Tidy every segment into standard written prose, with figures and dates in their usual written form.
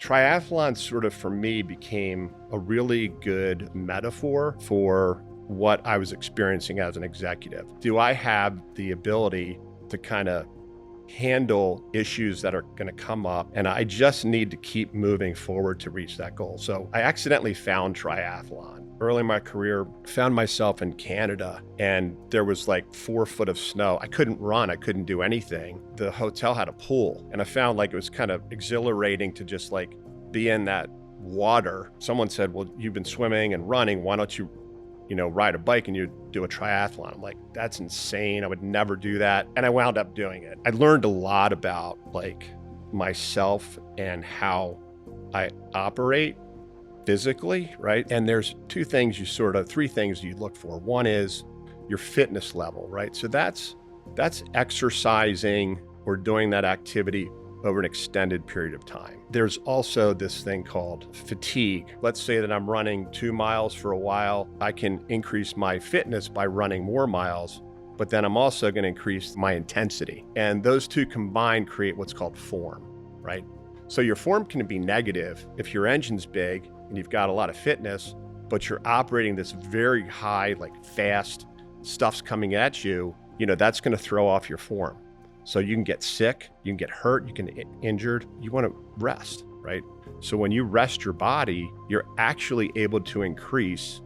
Triathlon sort of for me became a really good metaphor for what I was experiencing as an executive. Do I have the ability to kind of handle issues that are going to come up, and I just need to keep moving forward to reach that goal? So I accidentally found triathlon. Early in my career, found myself in Canada, and there was like 4 foot of snow. I couldn't run, I couldn't do anything. The hotel had a pool, and I found like it was kind of exhilarating to just like be in that water. Someone said, well, you've been swimming and running, why don't you ride a bike and you do a triathlon? I'm like, that's insane. I would never do that. And I wound up doing it. I learned a lot about like myself and how I operate physically, right? And there's three things you look for. One is your fitness level, right? So that's exercising or doing that activity over an extended period of time. There's also this thing called fatigue. Let's say that I'm running 2 miles for a while. I can increase my fitness by running more miles, but then I'm also going to increase my intensity. And those two combined create what's called form, right? So your form can be negative if your engine's big and you've got a lot of fitness, but you're operating this very high, like fast stuff's coming at you, that's going to throw off your form. So you can get sick, you can get hurt, you can get injured. You want to rest, right? So when you rest your body, you're actually able to increase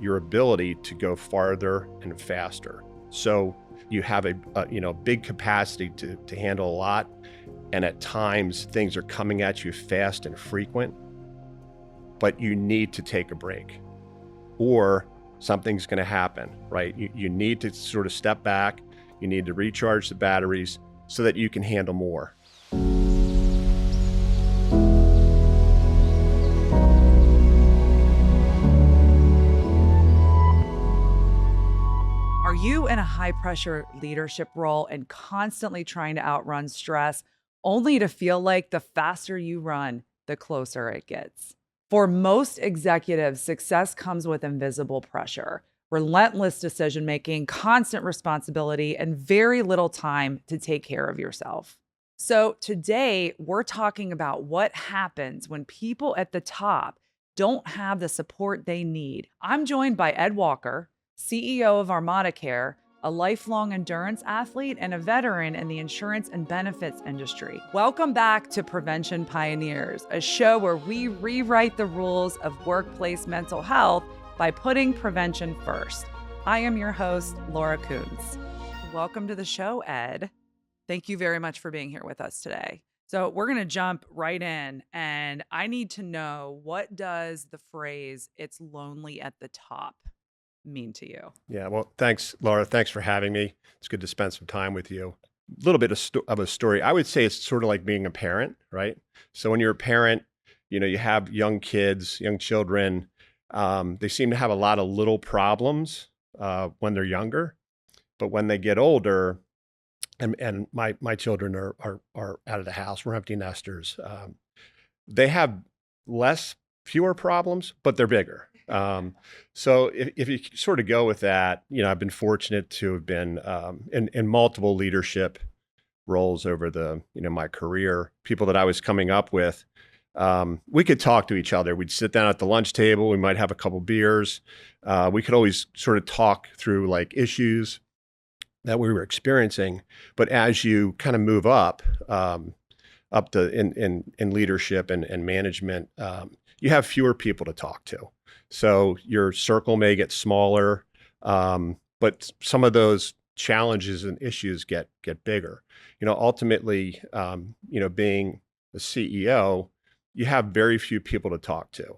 your ability to go farther and faster. So you have a big capacity to handle a lot. And at times things are coming at you fast and frequent, but you need to take a break or something's going to happen, right? You need to sort of step back. You need to recharge the batteries so that you can handle more. Are you in a high-pressure leadership role and constantly trying to outrun stress, only to feel like the faster you run, the closer it gets? For most executives, success comes with invisible pressure, relentless decision-making, constant responsibility, and very little time to take care of yourself. So today, we're talking about what happens when people at the top don't have the support they need. I'm joined by Ed Walker, CEO of ArmadaCare, a lifelong endurance athlete and a veteran in the insurance and benefits industry. Welcome back to Prevention Pioneers, a show where we rewrite the rules of workplace mental health by putting prevention first. I am your host, Laura Coons. Welcome to the show, Ed. Thank you very much for being here with us today. So we're going to jump right in, and I need to know, what does the phrase "it's lonely at the top" mean to you? Yeah, well, thanks, Laura. Thanks for having me. It's good to spend some time with you. A little bit of a story. I would say it's sort of like being a parent, right? So when you're a parent, you have young kids, young children. They seem to have a lot of little problems when they're younger, but when they get older, and my children are out of the house, we're empty nesters. They have fewer problems, but they're bigger. So if you sort of go with that, I've been fortunate to have been in multiple leadership roles over my career. People that I was coming up with, we could talk to each other. We'd sit down at the lunch table. We might have a couple beers. We could always sort of talk through like issues that we were experiencing. But as you kind of move up to in leadership and management, you have fewer people to talk to. So your circle may get smaller, but some of those challenges and issues get bigger. Ultimately, being a CEO, you have very few people to talk to.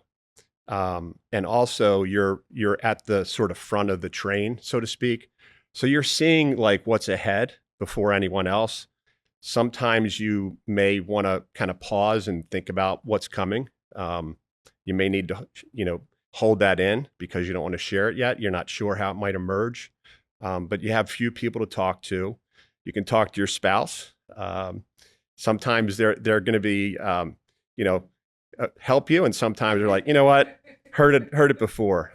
And also you're at the sort of front of the train, so to speak. So you're seeing like what's ahead before anyone else. Sometimes you may want to kind of pause and think about what's coming. You may need to, hold that in because you don't want to share it yet. You're not sure how it might emerge, but you have few people to talk to. You can talk to your spouse. Sometimes they're going to be, help you, and sometimes they're like, you know what, heard it before.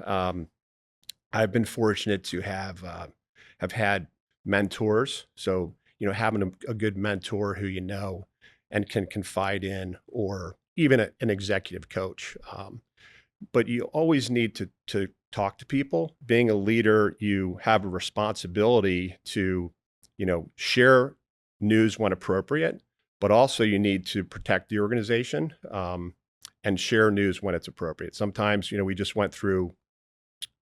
I've been fortunate to have had mentors. So having a good mentor who and can confide in, or even an executive coach. But you always need to talk to people. Being a leader, you have a responsibility to, share news when appropriate, but also you need to protect the organization, and share news when it's appropriate. Sometimes, we just went through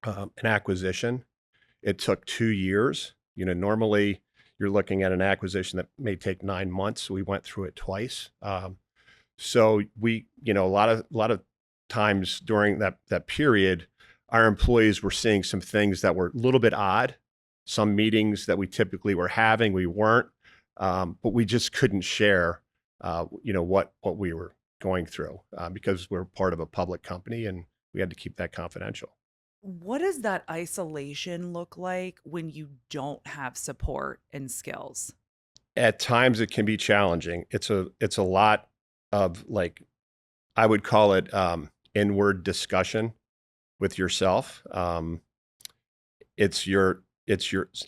an acquisition. It took 2 years. Normally you're looking at an acquisition that may take 9 months. We went through it twice. So we, a lot of times during that period, our employees were seeing some things that were a little bit odd. Some meetings that we typically were having, we weren't, but we just couldn't share, what we were going through, because we're part of a public company and we had to keep that confidential. What does that isolation look like when you don't have support and skills? At times it can be challenging. It's a lot of, like, I would call it, inward discussion with yourself. It's your,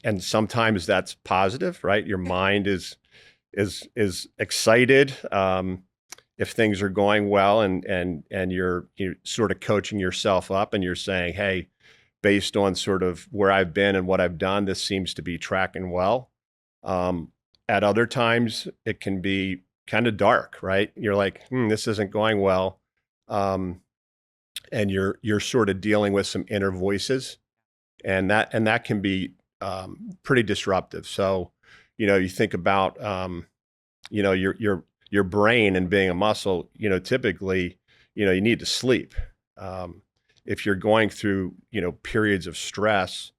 and sometimes that's positive, right? Your mind is excited, if things are going well, and you're sort of coaching yourself up, and you're saying, hey, based on sort of where I've been and what I've done, this seems to be tracking well. Um, at other times, it can be kind of dark, right? You're like, this isn't going well. Um, and you're sort of dealing with some inner voices, and that can be, pretty disruptive. So, you think about, your brain and being a muscle. Typically, you need to sleep. If you're going through, periods of stress,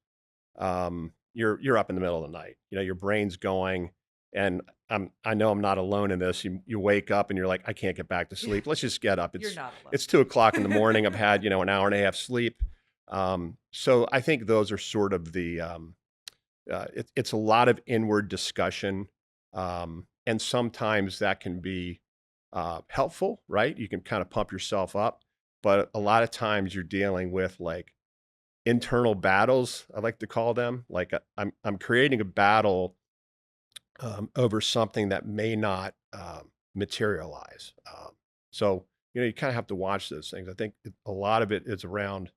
you're up in the middle of the night. Your brain's going, and I know I'm not alone in this. You wake up and you're like, I can't get back to Yeah, sleep. Let's just get up. you're It's not alone. it's 2 o'clock in the morning. I've had, an hour and a half sleep. So I think those are sort of the, it's a lot of inward discussion, and sometimes that can be, helpful, right? You can kind of pump yourself up, but a lot of times you're dealing with, like, internal battles, I like to call them. Like, I'm creating a battle, over something that may not, materialize. So, you kind of have to watch those things. I think a lot of it is around,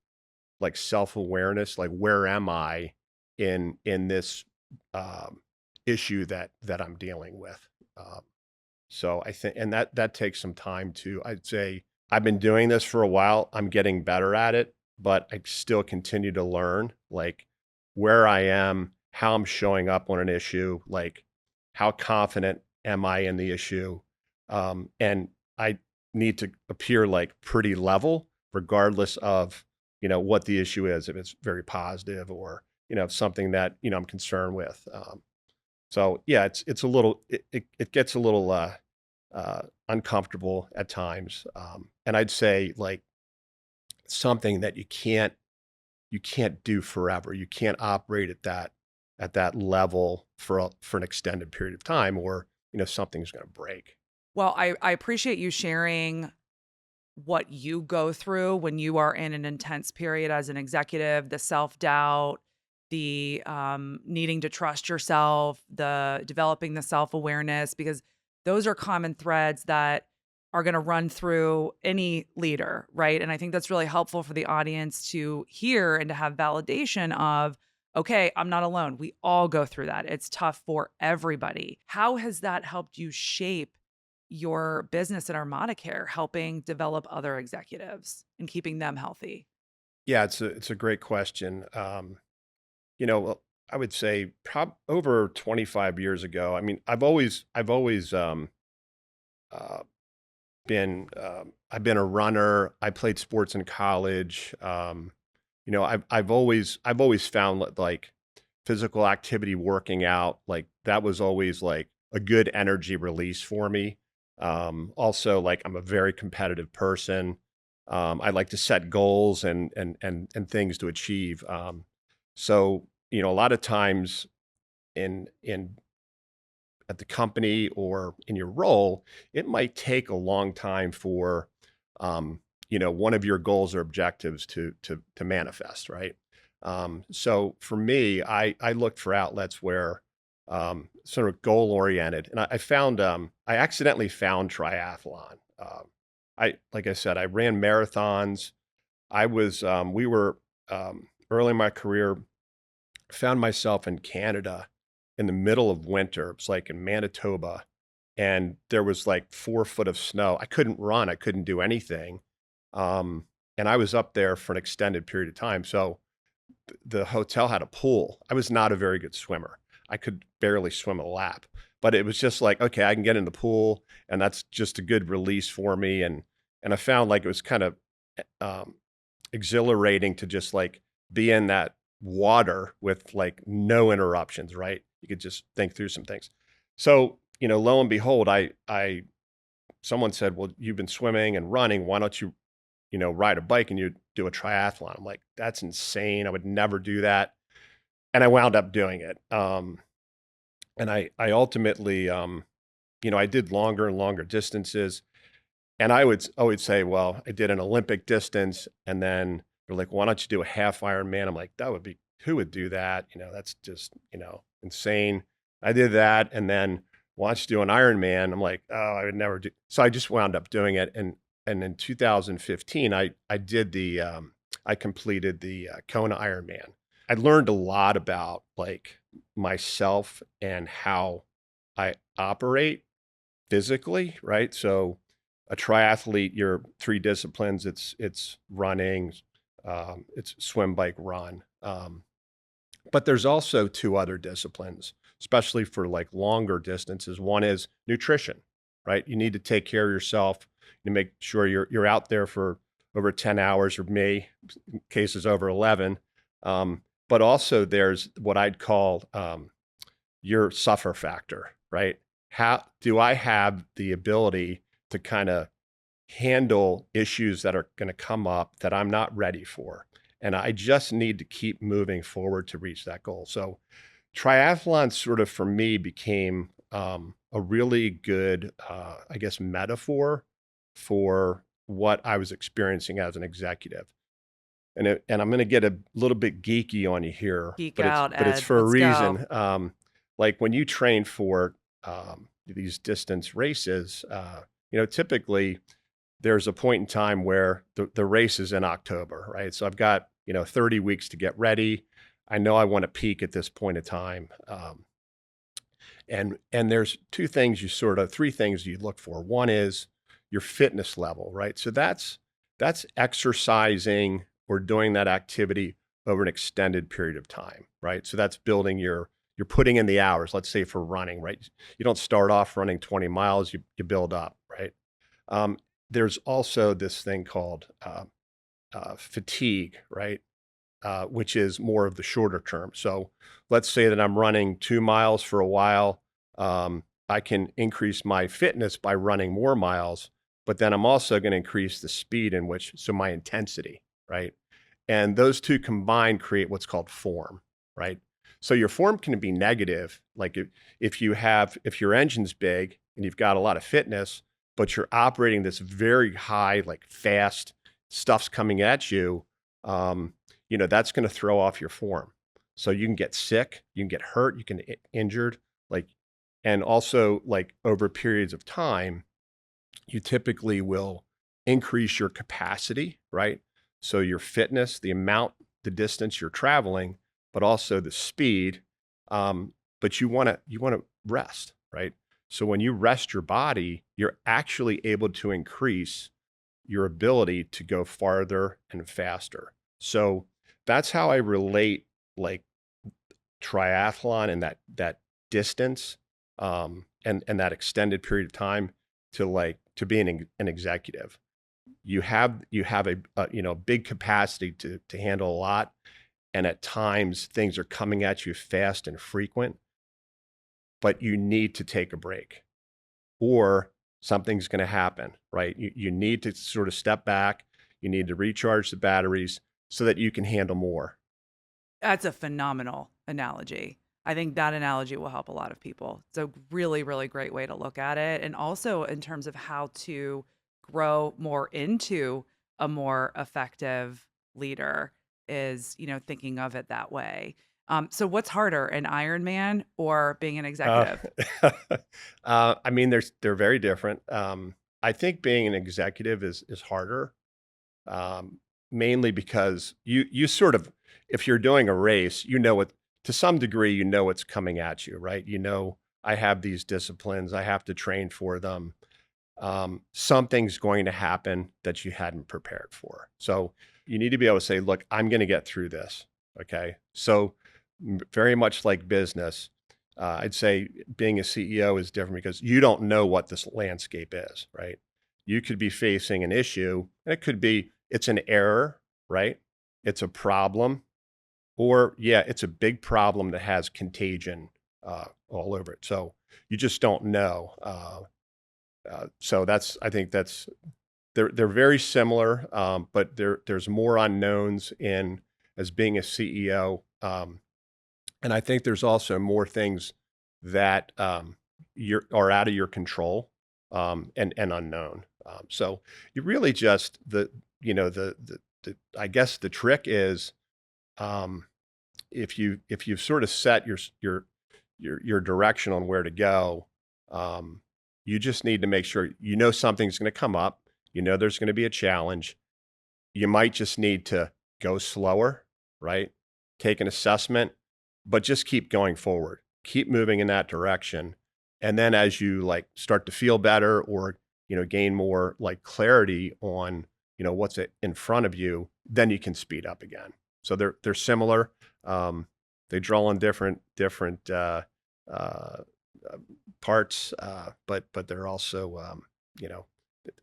like, self-awareness, like, where am I in this, um, issue that I'm dealing with. So I think, and that takes some time too. I'd say I've been doing this for a while. I'm getting better at it, but I still continue to learn, like, where I am, how I'm showing up on an issue, like, how confident am I in the issue? And I need to appear, like, pretty level, regardless of, what the issue is, if it's very positive, or, something that, I'm concerned with. So yeah, it's a little, it gets a little, uncomfortable at times. And I'd say, like, something that you can't do forever. You can't operate at that level for an extended period of time, or, something's going to break. Well, I appreciate you sharing what you go through when you are in an intense period as an executive, the self-doubt, the needing to trust yourself, the developing the self-awareness, because those are common threads that are going to run through any leader, right? And I think that's really helpful for the audience to hear and to have validation of, okay, I'm not alone. We all go through that. It's tough for everybody. How has that helped you shape your business at ArmadaCare, helping develop other executives and keeping them healthy? Yeah, it's a great question. Well, I would say over 25 years ago. I mean, I've always, uh, I've been a runner. I played sports in college. I've always found that, like, physical activity, working out, like, that was always, like, a good energy release for me. Also, like, I'm a very competitive person. I like to set goals and things to achieve. So, a lot of times in at the company or in your role, it might take a long time for, one of your goals or objectives to manifest, right? So for me, I looked for outlets where, sort of goal oriented, and I found, I accidentally found triathlon. like I said, I ran marathons. We were early in my career, found myself in Canada in the middle of winter. It's like in Manitoba, and there was like 4 foot of snow. I couldn't run. I couldn't do anything. Um, and I was up there for an extended period of time. So the hotel had a pool. I was not a very good swimmer. I could barely swim a lap, but it was just like, okay, I can get in the pool, and that's just a good release for me. And I found like it was kind of um, exhilarating to just like be in that water with like no interruptions, right? You could just think through some things. So, lo and behold, someone said, well, you've been swimming and running. Why don't you, ride a bike and you do a triathlon? I'm like, that's insane. I would never do that. And I wound up doing it. And I ultimately, I did longer and longer distances. And I would always say, well, I did an Olympic distance, and then they're like, why don't you do a half Ironman? I'm like, who would do that? That's just, insane. I did that. And then why don't you do an Ironman? I'm like, oh, I would never do. So I just wound up doing it. And in 2015, I completed the Kona Ironman. I learned a lot about like myself and how I operate physically, right? So a triathlete, you're three disciplines. It's running, it's swim, bike, run. But there's also two other disciplines, especially for like longer distances. One is nutrition, right? You need to take care of yourself. You make sure you're out there for over 10 hours, or me, cases over 11. But also there's what I'd call your suffer factor, right? How do I have the ability to kind of handle issues that are going to come up that I'm not ready for? And I just need to keep moving forward to reach that goal. So triathlon sort of for me became a really good, I guess, metaphor for what I was experiencing as an executive. And I'm going to get a little bit geeky on you here, Geek but out, it's Ed. for a Let's go. reason. Like when you train for these distance races, typically there's a point in time where the race is in October, right? So I've got 30 weeks to get ready. I know I want to peak at this point in time, and there's three things you look for. One is your fitness level, right? So that's exercising or doing that activity over an extended period of time, right? So that's building you're putting in the hours. Let's say for running, right? You don't start off running 20 miles, you build up, right? Um, there's also this thing called fatigue, right? Which is more of the shorter term. So let's say that I'm running 2 miles for a while. I can increase my fitness by running more miles, but then I'm also going to increase the speed in which, so my intensity, right? And those two combined create what's called form, right? So your form can be negative, like if your engine's big and you've got a lot of fitness, but you're operating this very high, like fast stuff's coming at you. That's going to throw off your form. So you can get sick, you can get hurt, you can get injured, like, and also like over periods of time, you typically will increase your capacity, right? So your fitness, the distance you're traveling, but also the speed. But you want to rest, right? So when you rest your body, you're actually able to increase your ability to go farther and faster. So that's how I relate like triathlon and that distance and that extended period of time to being an executive. You have a big capacity to handle a lot, and at times things are coming at you fast and frequent, but you need to take a break or something's going to happen, right? You need to sort of step back. You need to recharge the batteries so that you can handle more. That's a phenomenal analogy. I think that analogy will help a lot of people. It's a really, really great way to look at it. And also in terms of how to grow more into a more effective leader is, thinking of it that way. So what's harder, an Ironman or being an Uh, executive? I mean, they're very different. I think being an executive is harder, mainly because you sort of, if you're doing a race, you know what, to some degree, you know what's coming at you, right? You know, I have these disciplines, I have to train for them. Something's going to happen that you hadn't prepared for. So you need to be able to say, look, I'm going to get through this. Okay. So very much like business, I'd say being a CEO is different because you don't know what this landscape is, right? You could be facing an issue, and it could be, it's an error, right? It's a problem, or yeah, it's a big problem that has contagion all over it. So you just don't know. So that's, I think that's, they're very similar, but there's more unknowns in as being a CEO. And I think there's also more things that are out of your control, and unknown. So you really just the I guess the trick is, um, if you've sort of set your direction on where to go, um, you just need to make sure you know something's going to come up. You know there's going to be a challenge. You might just need to go slower, right? Take an assessment, but just keep going forward. Keep moving in that direction. And then as you like start to feel better, or gain more like clarity on what's in front of you, then you can speed up again. So they're similar. They draw on different uh, parts, but they're also, you know,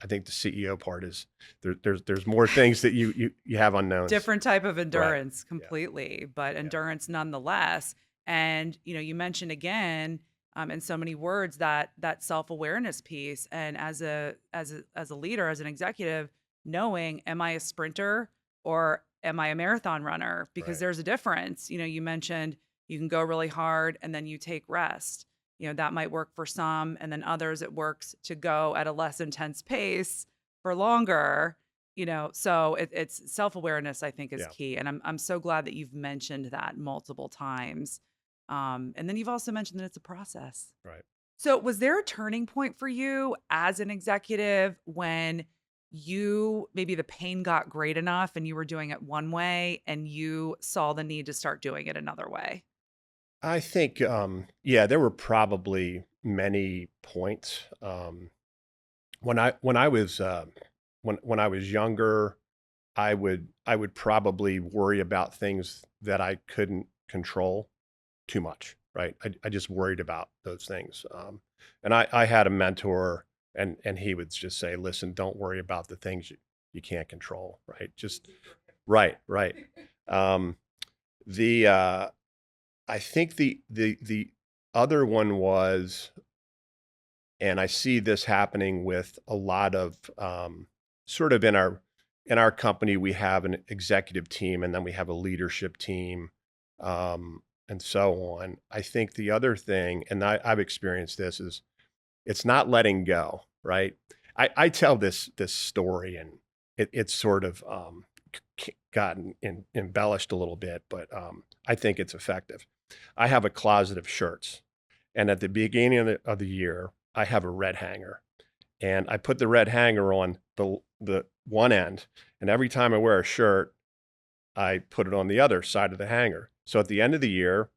I think the CEO part is there's more things that you have unknowns. Different type of Right. endurance Yeah. completely, but Yeah. endurance nonetheless. And you mentioned again, in so many words, that self-awareness piece. And as a leader, as an executive, knowing, am I a sprinter or am I a marathon runner? Because Right. there's a difference. You mentioned you can go really hard and then you take rest. That might work for some, and then others it works to go at a less intense pace for longer. So it's self-awareness, I think, is Yeah. key. And I'm so glad that you've mentioned that multiple times. And then you've also mentioned that it's a process. Right. So was there a turning point for you as an executive when maybe the pain got great enough and you were doing it one way and you saw the need to start doing it another way? I think, yeah, there were probably many points. When I was when I was younger, I would probably worry about things that I couldn't control too much, right? I just worried about those things. And I had a mentor, and he would just say, listen, don't worry about the things you can't control, right? Just right, right. Um, the I think the other one was, and I see this happening with a lot of, sort of in our company, we have an executive team, and then we have a leadership team, and so on. I think the other thing, and I've experienced this, is it's not letting go, right? I tell this story, and it's sort of, gotten embellished a little bit, but I think it's effective. I have a closet of shirts, and at the beginning of the year, I have a red hanger, and I put the red hanger on the one end, and every time I wear a shirt, I put it on the other side of the hanger. So at the end of the year,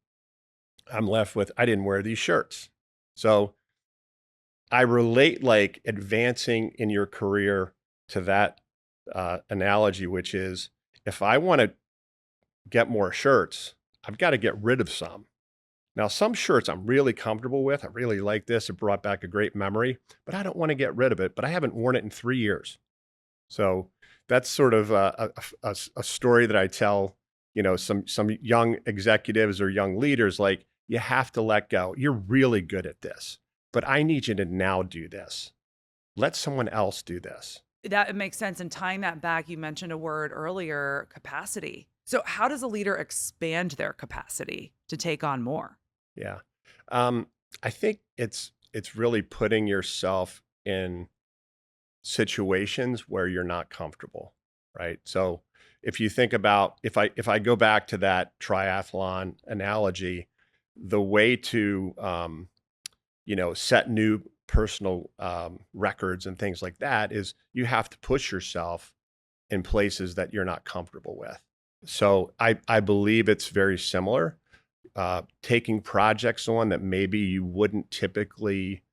I'm left with, I didn't wear these shirts. So I relate like advancing in your career to that analogy, which is, if I want to get more shirts, I've got to get rid of some. Now, some shirts I'm really comfortable with. I really like this. It brought back a great memory, but I don't want to get rid of it. But I haven't worn it in 3 years. So that's sort of a story that I tell, some young executives or young leaders, like, you have to let go. You're really good at this, but I need you to now do this. Let someone else do this. That makes sense. And tying that back, you mentioned a word earlier, capacity. So how does a leader expand their capacity to take on more? Yeah. Um, I think it's really putting yourself in situations where you're not comfortable, right? So if you think about, if I go back to that triathlon analogy, the way to set new personal records and things like that is you have to push yourself in places that you're not comfortable with. So I believe it's very similar. Taking projects on that maybe you wouldn't typically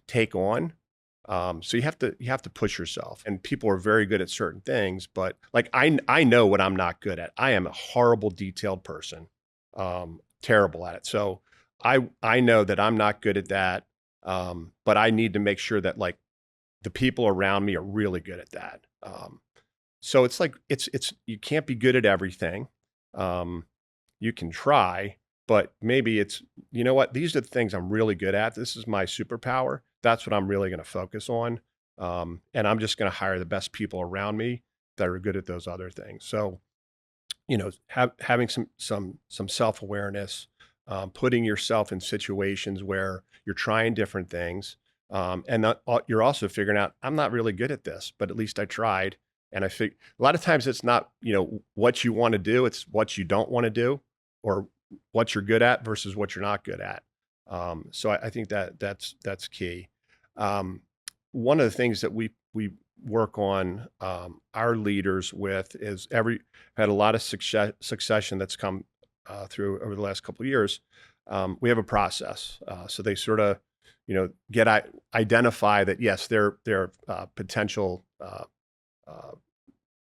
take on. So you have to push yourself, and people are very good at certain things. But like I know what I'm not good at. I am a horrible detailed person, terrible at it. So I know that I'm not good at that. But I need to make sure that like the people around me are really good at that. So it's like it's you can't be good at everything. Um, you can try, but maybe it's, you know what, these are the things I'm really good at. This is my superpower. That's what I'm really going to focus on. And I'm just going to hire the best people around me that are good at those other things. So, having some self-awareness, putting yourself in situations where you're trying different things, and you're also figuring out I'm not really good at this, but at least I tried. And a lot of times it's not what you want to do; it's what you don't want to do, or what you're good at versus what you're not good at. So I think that's key. Um, One of the things that we work on our leaders with is had a lot of succession that's come through over the last couple of years. We have a process, so they sort of, identify that yes, they're potential uh,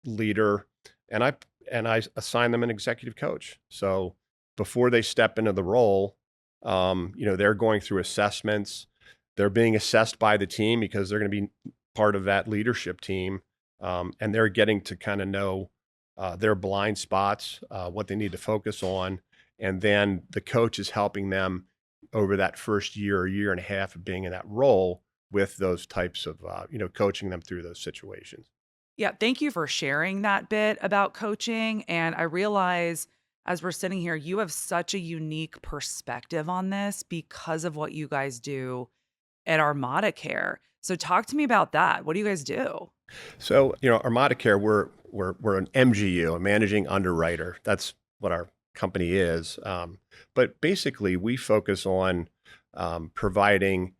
leader, and I assign them an executive coach. So before they step into the role, they're going through assessments. They're being assessed by the team because they're going to be part of that leadership team, and they're getting to kind of know their blind spots, what they need to focus on, and then the coach is helping them over that first year or year and a half of being in that role with those types of, coaching them through those situations. Yeah, thank you for sharing that bit about coaching. And I realize as we're sitting here, you have such a unique perspective on this because of what you guys do at ArmadaCare. So talk to me about that. What do you guys do? So, ArmadaCare, we're an MGU, a managing underwriter. That's what our company is. But basically, we focus on providing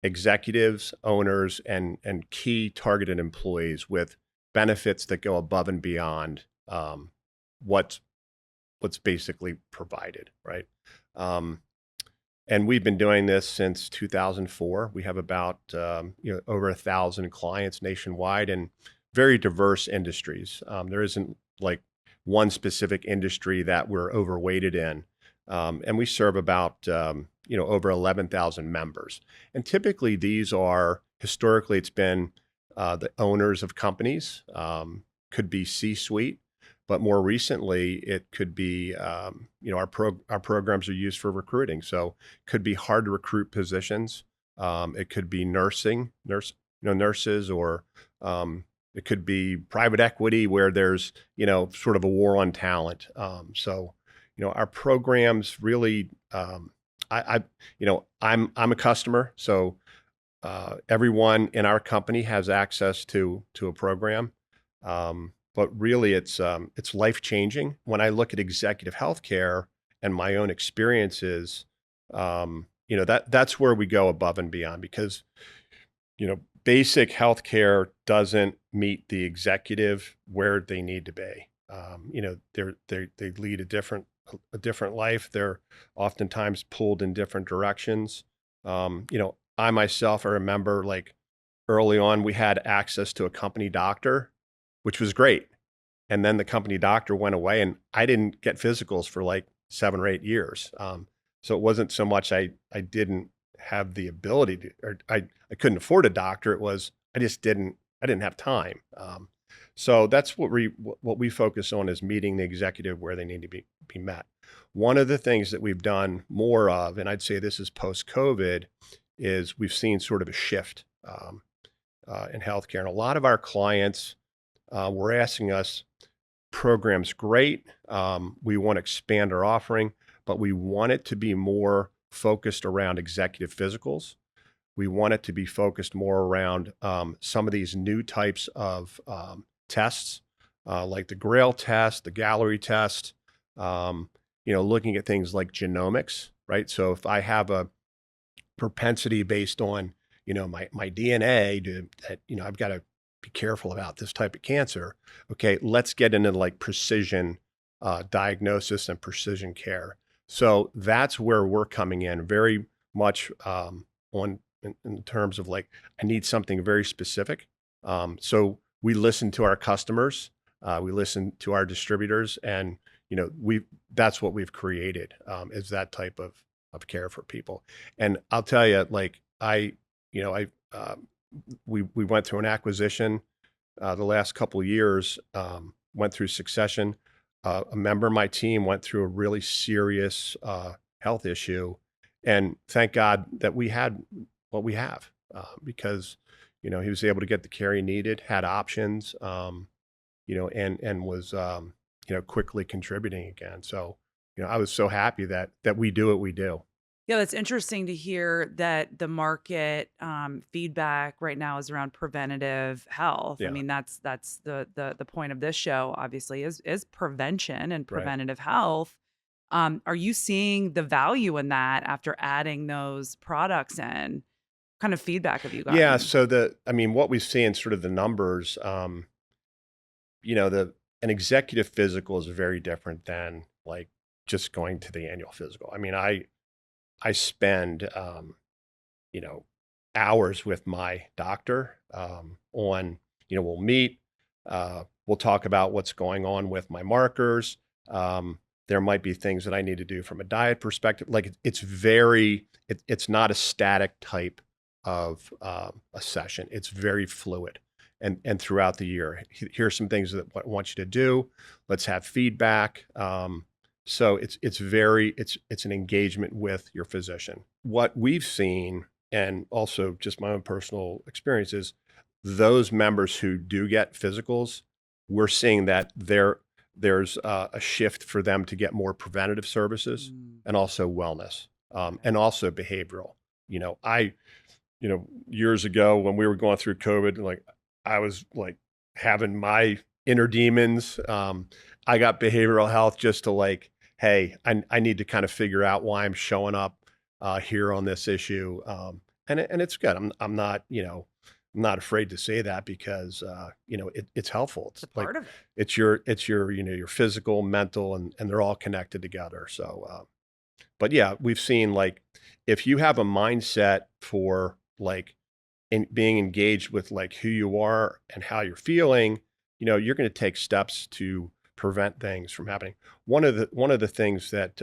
executives, owners, and key targeted employees with benefits that go above and beyond what's basically provided, right? Um, and we've been doing this since 2004. We have about over 1,000 clients nationwide in very diverse industries. There isn't like one specific industry that we're overweighted in, and we serve about over 11,000 members. And typically, these are historically it's been the owners of companies, could be C-suite, but more recently, it could be, our programs are used for recruiting. So could be hard to recruit positions. It could be nurses, or it could be private equity where there's, sort of a war on talent. Our programs really, I'm a customer. So everyone in our company has access to a program. But really it's life changing. When I look at executive healthcare and my own experiences, that's where we go above and beyond, because basic healthcare doesn't meet the executive where they need to be. They lead a different life. They're oftentimes pulled in different directions. I myself, I remember like early on we had access to a company doctor, which was great. And then the company doctor went away, and I didn't get physicals for like 7 or 8 years. So it wasn't so much I didn't have the ability to, or I couldn't afford a doctor. It was I didn't have time. So that's what we focus on, is meeting the executive where they need to be met. One of the things that we've done more of, and I'd say this is post COVID, is we've seen sort of a shift in healthcare, and a lot of our clients were asking us, program's great. We want to expand our offering, but we want it to be more focused around executive physicals. We want it to be focused more around some of these new types of tests, like the Grail test, the Gallery test, looking at things like genomics, right? So if I have propensity based on, my DNA that, I've got to be careful about this type of cancer. Okay, let's get into like precision diagnosis and precision care. So that's where we're coming in very much in terms of like, I need something very specific. So we listen to our customers, we listen to our distributors, and that's what we've created, is that type of care for people. And I'll tell you, like we went through an acquisition the last couple of years, went through succession. A member of my team went through a really serious health issue, and thank God that we had what we have, because he was able to get the care he needed, had options, and was quickly contributing again. So I was so happy that we do what we do. Yeah, that's interesting to hear that the market feedback right now is around preventative health. I Yeah, mean, that's the point of this show, obviously, is prevention and right. preventative health. Are you seeing the value in that after adding those products in? What kind of feedback have you Yeah. gotten? So what we see in sort of the numbers, the an executive physical is very different than like just going to the annual physical. I mean, I spend hours with my doctor, on, we'll meet, we'll talk about what's going on with my markers. There might be things that I need to do from a diet perspective. Like it's not a static type of a session. It's very fluid. And throughout the year, here's some things that I want you to do. Let's have feedback. So it's an engagement with your physician. What we've seen, and also just my own personal experiences, those members who do get physicals, we're seeing that there's a shift for them to get more preventative services Mm, and also wellness, okay. and also behavioral. Years ago when we were going through COVID, like I was like having my inner demons. I got behavioral health just to like, hey, I need to kind of figure out why I'm showing up here on this issue. And it's good. I'm not, I'm not afraid to say that because, it's helpful. It's It's a like, part of it. it's your, your physical, mental, and they're all connected together. So, but yeah, we've seen like, if you have a mindset for like in being engaged with like who you are and how you're feeling, you're going to take steps to prevent things from happening. One of the things that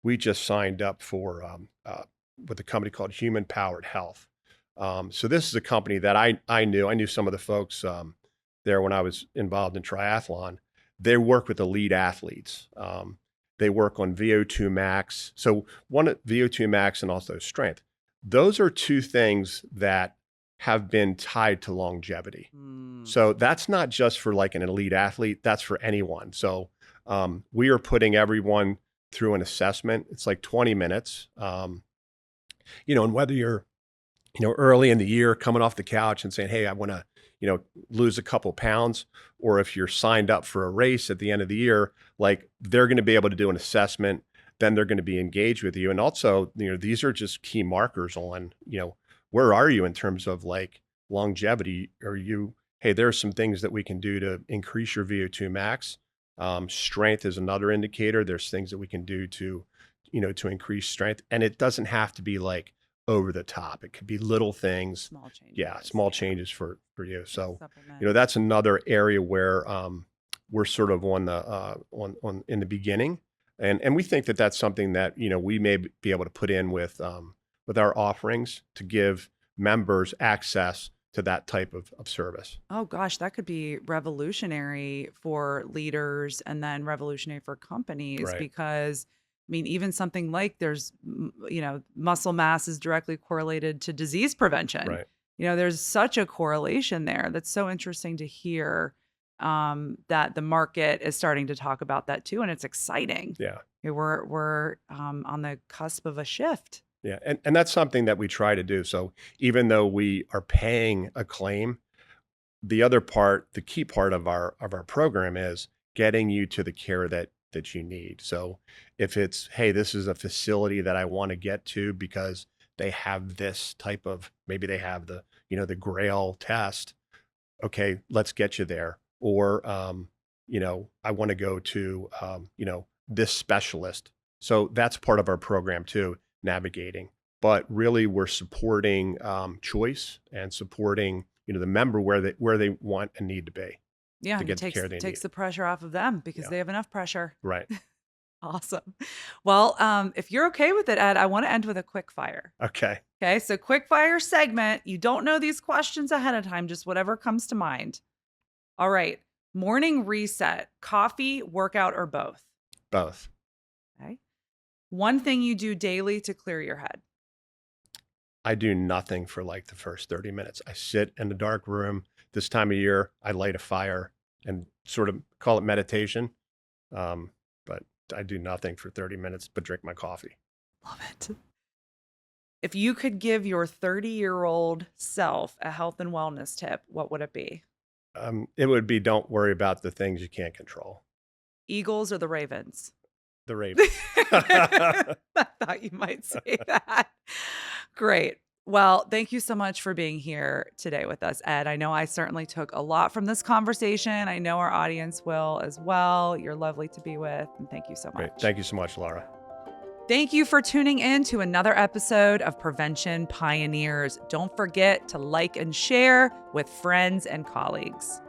we just signed up for, with a company called Human Powered Health. So this is a company that I knew some of the folks there when I was involved in triathlon. They work with elite athletes. They work on VO2 max. So one VO2 max and also strength. Those are two things that have been tied to longevity. Mm, So that's not just for like an elite athlete, that's for anyone. So we are putting everyone through an assessment. It's like 20 minutes. And whether you're, early in the year coming off the couch and saying, hey, I want to, lose a couple pounds, or if you're signed up for a race at the end of the year, like they're going to be able to do an assessment, then they're going to be engaged with you. And also, these are just key markers on, where are you in terms of like longevity? Are you, hey, there are some things that we can do to increase your VO2 max. Strength is another indicator. There's things that we can do to increase strength. And it doesn't have to be like over the top. It could be little things. small changes. Yeah, small Yeah. changes for you. So, Supplement. that's another area where we're sort of on the on in the beginning, and we think that that's something that we may be able to put in with our offerings to give members access to that type of service. Oh gosh, that could be revolutionary for leaders and then revolutionary for companies Right. because I mean, even something like muscle mass is directly correlated to disease prevention. Right. There's such a correlation there. That's so interesting to hear that the market is starting to talk about that too, and it's exciting. Yeah. We're on the cusp of a shift. Yeah. And that's something that we try to do. So even though we are paying a claim, the key part of our program is getting you to the care that you need. So if it's, hey, this is a facility that I want to get to because they have this type of, maybe they have the, the Grail test. Okay, let's get you there. Or, I want to go to, this specialist. So that's part of our program too, navigating. But really, we're supporting choice and supporting, the member where they want and need to be Yeah, to and get the care they takes need. the pressure off of them because Yeah. they have enough pressure. Right. Awesome. Well, if you're okay with it, Ed, I want to end with a quick fire. Okay. Okay, so quick fire segment. You don't know these questions ahead of time, just whatever comes to mind. All right. Morning reset, coffee, workout, or both? Both. Okay. One thing you do daily to clear your head. I do nothing for like the first 30 minutes. I sit in a dark room. This time of year, I light a fire and sort of call it meditation. But I do nothing for 30 minutes but drink my coffee. Love it. If you could give your 30-year-old self a health and wellness tip, what would it be? It would be, don't worry about the things you can't control. Eagles or the Ravens? The Ravens. I thought you might say that. Great. Well, thank you so much for being here today with us, Ed. I know I certainly took a lot from this conversation. I know our audience will as well. You're lovely to be with, and thank you so much. Great. Thank you so much, Laura. Thank you for tuning in to another episode of Prevention Pioneers. Don't forget to like and share with friends and colleagues.